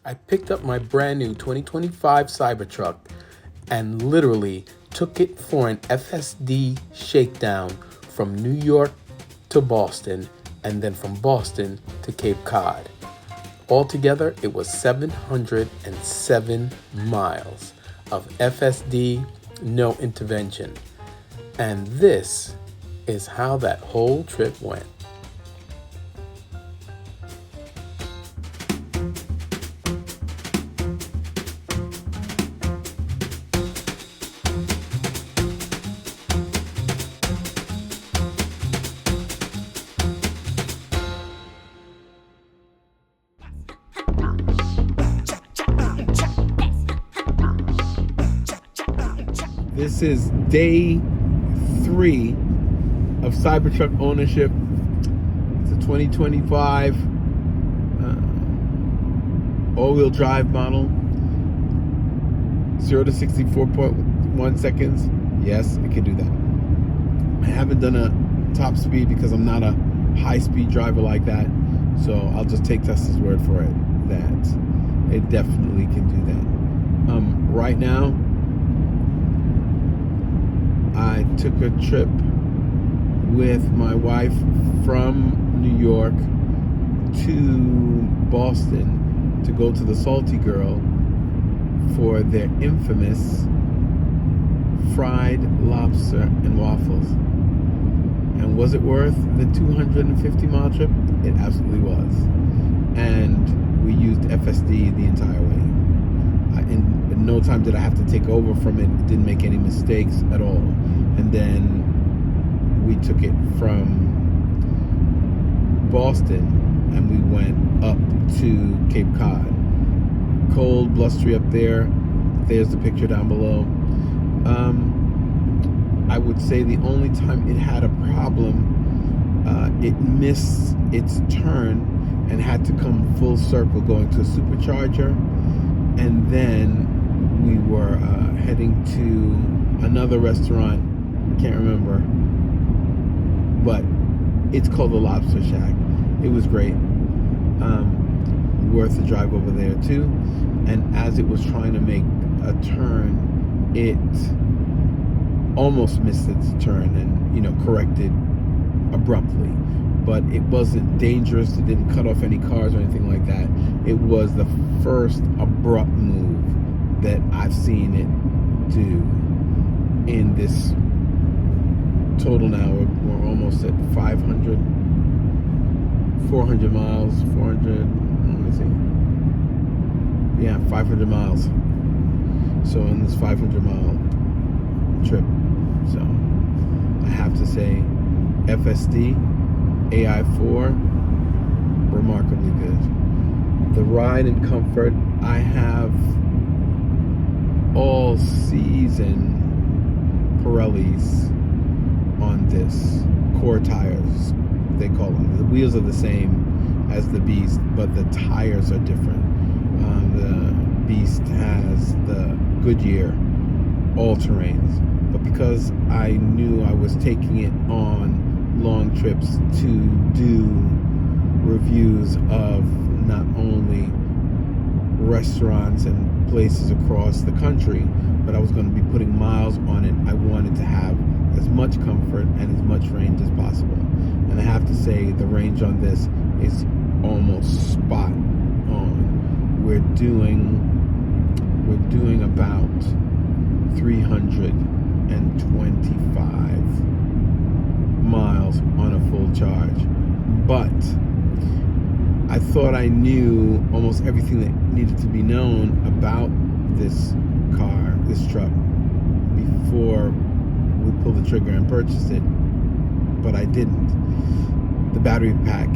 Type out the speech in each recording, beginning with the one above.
I picked up my brand new 2025 Cybertruck and literally took it for an FSD shakedown from New York to Boston and then from Boston to Cape Cod. Altogether, it was 707 miles of FSD, no intervention. And this is how that whole trip went. This is day 3 of Cybertruck ownership. It's a 2025 all-wheel drive model. 0 to 64.1 seconds. Yes, it can do that. I haven't done a top speed because I'm not a high-speed driver like that. So I'll just take Tesla's word for it that it definitely can do that. Right now, I took a trip with my wife from New York to Boston to go to the Salty Girl for their infamous fried lobster and waffles. And was it worth the 250-mile trip? It absolutely was. And we used FSD the entire way. In no time did I have to take over from it. Didn't make any mistakes at all. And then we took it from Boston and we went up to Cape Cod. Cold, blustery up there. There's the picture down below. I would say the only time it had a problem, it missed its turn and had to come full circle going to a supercharger. And then we were heading to another restaurant. I can't remember, but it's called the Lobster Shack. It was great. Worth the drive over there too. And as it was trying to make a turn, it almost missed its turn and corrected abruptly. But it wasn't dangerous. It didn't cut off any cars or anything like that. It was the first abrupt move that I've seen it do in this total now. We're almost at 400 miles, 500 miles. So in this 500-mile trip. So I have to say FSD, AI4, remarkably good. The ride and comfort, I have all season Pirellis on this, core tires they call them. The wheels are the same as the Beast, but the tires are different. The Beast has the Goodyear all-terrains, but because I knew I was taking it on long trips to do reviews of not only restaurants and places across the country, but I was going to be putting miles on it. I wanted to have as much comfort and as much range as possible. And I have to say the range on this is almost spot on. We're doing about 325 miles on a full charge. But I thought I knew almost everything that needed to be known about this car, this truck, before we pulled the trigger and purchased it, but I didn't. The battery pack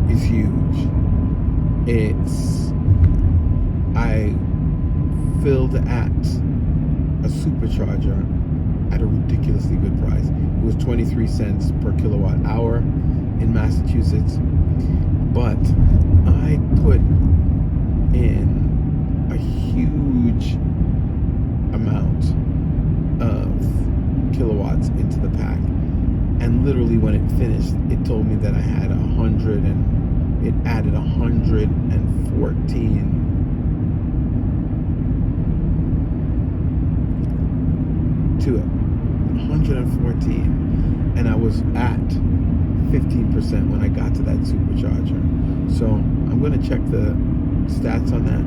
is huge. I filled at a supercharger at a ridiculously good price. It was 23 cents per kilowatt hour in Massachusetts, but I put in a huge amount of kilowatts into the pack, and literally when it finished, it told me that I had it added 114 was at 15% when I got to that supercharger. So I'm going to check the stats on that,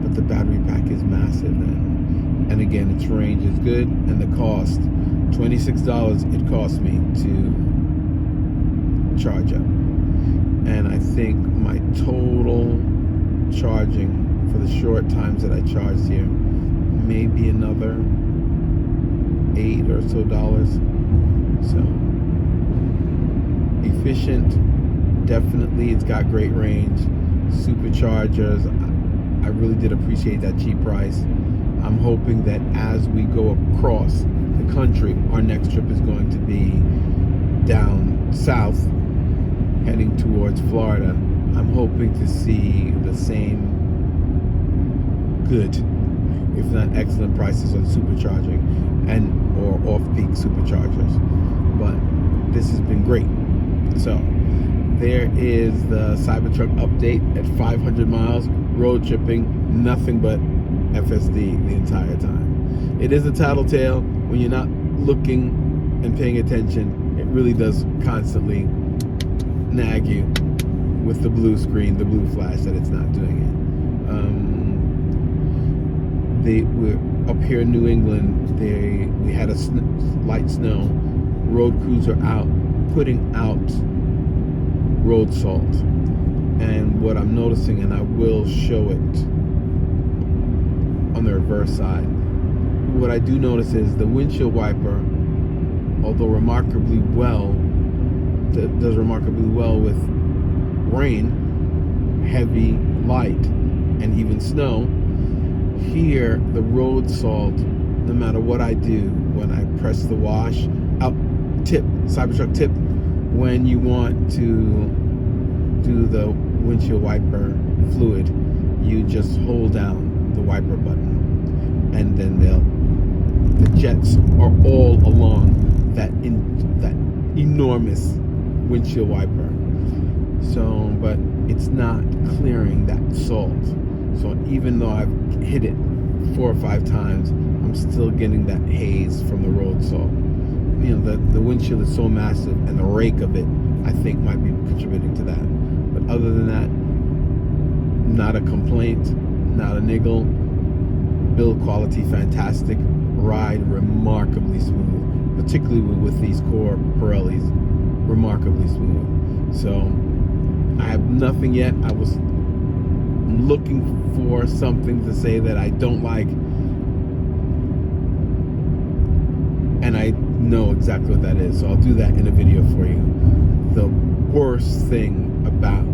but the battery pack is massive, and again, its range is good, and the cost, $26 it cost me to charge up. And I think my total charging for the short times that I charged here, maybe another $8 or so. So efficient, definitely. It's got great range, superchargers. I really did appreciate that cheap price. I'm hoping that as we go across the country, our next trip is going to be down south, heading towards Florida. I'm hoping to see the same good, if not excellent, prices on supercharging or off-peak superchargers. But this has been great. So there is the Cybertruck update at 500 miles, road tripping, nothing but FSD the entire time. It is a tattletale. When you're not looking and paying attention, it really does constantly nag you with the blue screen, the blue flash that it's not doing it. We're up here in New England. We had a light snow. Road crews are out putting out road salt, and what I'm noticing, and I will show it on the reverse side, what I do notice is the windshield wiper, although remarkably well, does remarkably well with rain, heavy, light, and even snow. Here, the road salt, no matter what I do, when I press the wash, Cybertruck tip, when you want to do the windshield wiper fluid, you just hold down the wiper button, and then the jets are all along that enormous windshield wiper. So, but it's not clearing that salt. So even though I've hit it 4 or 5 times, I'm still getting that haze from the road salt. You know, the windshield is so massive, and the rake of it, I think, might be contributing to that. But other than that, not a complaint, not a niggle. Build quality, fantastic. Ride remarkably smooth, particularly with these core Pirellis, remarkably smooth. So I have nothing yet. I was looking for something to say that I don't like, and I know exactly what that is, so I'll do that in a video for you. The worst thing about